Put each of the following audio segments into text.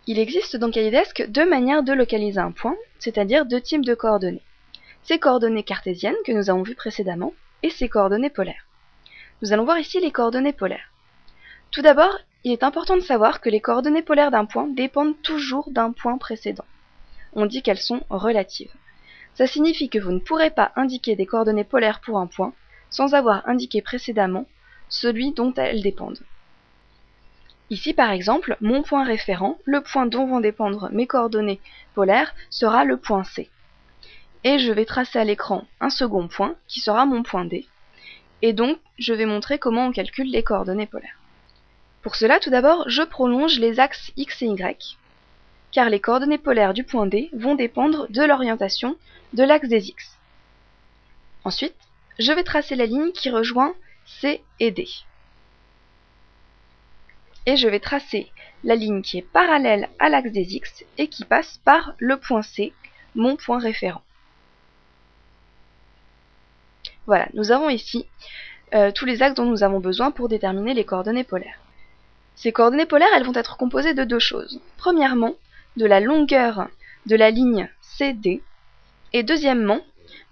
Il existe dans Kalidesk deux manières de localiser un point, c'est-à-dire deux types de coordonnées. Ces coordonnées cartésiennes que nous avons vues précédemment et ces coordonnées polaires. Nous allons voir ici les coordonnées polaires. Tout d'abord, il est important de savoir que les coordonnées polaires d'un point dépendent toujours d'un point précédent. On dit qu'elles sont relatives. Ça signifie que vous ne pourrez pas indiquer des coordonnées polaires pour un point sans avoir indiqué précédemment celui dont elles dépendent. Ici par exemple, mon point référent, le point dont vont dépendre mes coordonnées polaires, sera le point C. Et je vais tracer à l'écran un second point qui sera mon point D. Et donc, je vais montrer comment on calcule les coordonnées polaires. Pour cela, tout d'abord, je prolonge les axes X et Y, car les coordonnées polaires du point D vont dépendre de l'orientation de l'axe des X. Ensuite, je vais tracer la ligne qui rejoint C et D. Et je vais tracer la ligne qui est parallèle à l'axe des X et qui passe par le point C, mon point référent. Voilà, nous avons ici tous les axes dont nous avons besoin pour déterminer les coordonnées polaires. Ces coordonnées polaires, elles vont être composées de deux choses. Premièrement, de la longueur de la ligne CD, et deuxièmement,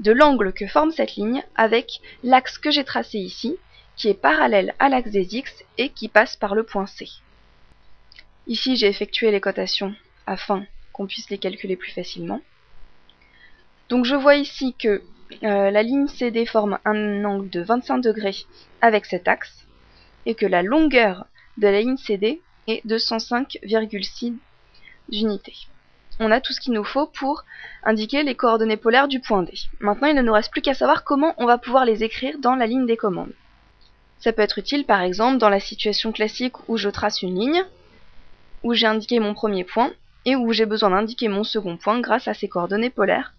de l'angle que forme cette ligne avec l'axe que j'ai tracé ici, qui est parallèle à l'axe des X et qui passe par le point C. Ici, j'ai effectué les cotations afin qu'on puisse les calculer plus facilement. Donc je vois ici que la ligne CD forme un angle de 25 degrés avec cet axe, et que la longueur de la ligne CD est de 105,6 unités. On a tout ce qu'il nous faut pour indiquer les coordonnées polaires du point D. Maintenant, il ne nous reste plus qu'à savoir comment on va pouvoir les écrire dans la ligne des commandes. Ça peut être utile, par exemple, dans la situation classique où je trace une ligne, où j'ai indiqué mon premier point, et où j'ai besoin d'indiquer mon second point grâce à ces coordonnées polaires.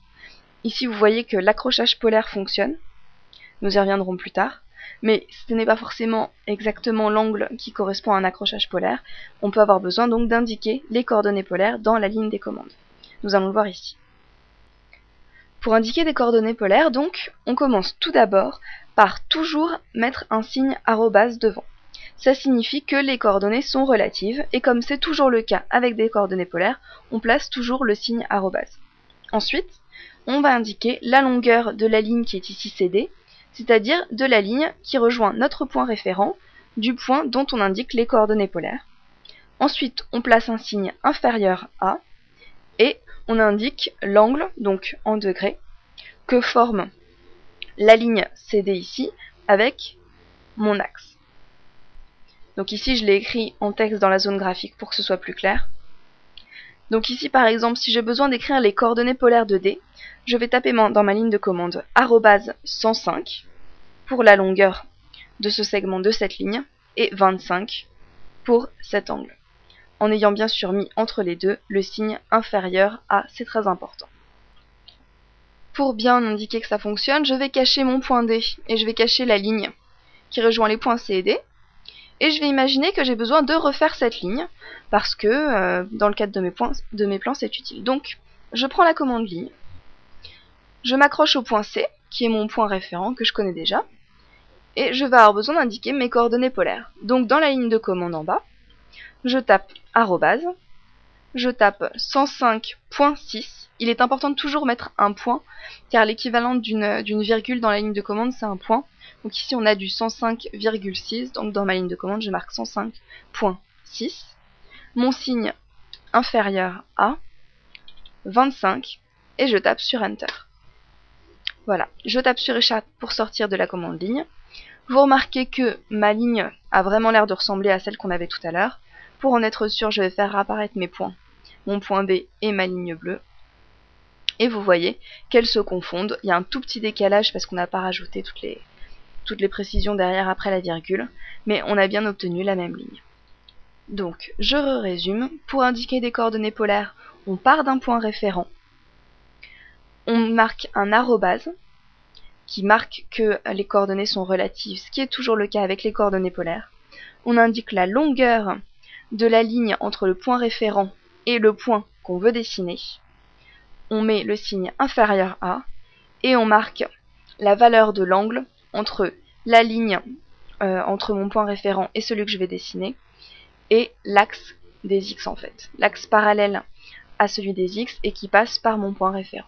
Ici, vous voyez que l'accrochage polaire fonctionne. Nous y reviendrons plus tard. Mais ce n'est pas forcément exactement l'angle qui correspond à un accrochage polaire. On peut avoir besoin donc d'indiquer les coordonnées polaires dans la ligne des commandes. Nous allons le voir ici. Pour indiquer des coordonnées polaires, donc, on commence tout d'abord par toujours mettre un signe arrobase devant. Ça signifie que les coordonnées sont relatives, et comme c'est toujours le cas avec des coordonnées polaires, on place toujours le signe arrobase. Ensuite, on va indiquer la longueur de la ligne qui est ici CD, c'est-à-dire de la ligne qui rejoint notre point référent, du point dont on indique les coordonnées polaires. Ensuite, on place un signe inférieur à, et on indique l'angle, donc en degrés, que forme la ligne CD ici, avec mon axe. Donc ici, je l'ai écrit en texte dans la zone graphique pour que ce soit plus clair. Donc ici, par exemple, si j'ai besoin d'écrire les coordonnées polaires de D, je vais taper dans ma ligne de commande arrobase 105 pour la longueur de ce segment de cette ligne et 25 pour cet angle, en ayant bien sûr mis entre les deux le signe inférieur à, c'est très important. Pour bien indiquer que ça fonctionne, je vais cacher mon point D et je vais cacher la ligne qui rejoint les points C et D. Et je vais imaginer que j'ai besoin de refaire cette ligne parce que dans le cadre de mes plans, c'est utile. Donc, je prends la commande ligne, je m'accroche au point C, qui est mon point référent que je connais déjà, et je vais avoir besoin d'indiquer mes coordonnées polaires. Donc, dans la ligne de commande en bas, je tape arrobase, je tape 105.6. Il est important de toujours mettre un point, car l'équivalent d'une virgule dans la ligne de commande, c'est un point. Donc ici, on a du 105,6. Donc dans ma ligne de commande, je marque 105.6. Mon signe inférieur à 25. Et je tape sur Enter. Voilà, je tape sur Échappe pour sortir de la commande ligne. Vous remarquez que ma ligne a vraiment l'air de ressembler à celle qu'on avait tout à l'heure. Pour en être sûr, je vais faire apparaître mes points, mon point B et ma ligne bleue. Et vous voyez qu'elles se confondent. Il y a un tout petit décalage parce qu'on n'a pas rajouté toutes les précisions derrière après la virgule, mais on a bien obtenu la même ligne. Donc, je résume. Pour indiquer des coordonnées polaires, on part d'un point référent. On marque un arrobase qui marque que les coordonnées sont relatives, ce qui est toujours le cas avec les coordonnées polaires. On indique la longueur de la ligne entre le point référent et le point qu'on veut dessiner. On met le signe inférieur à et on marque la valeur de l'angle entre la ligne entre mon point référent et celui que je vais dessiner et l'axe des x en fait. L'axe parallèle à celui des x et qui passe par mon point référent.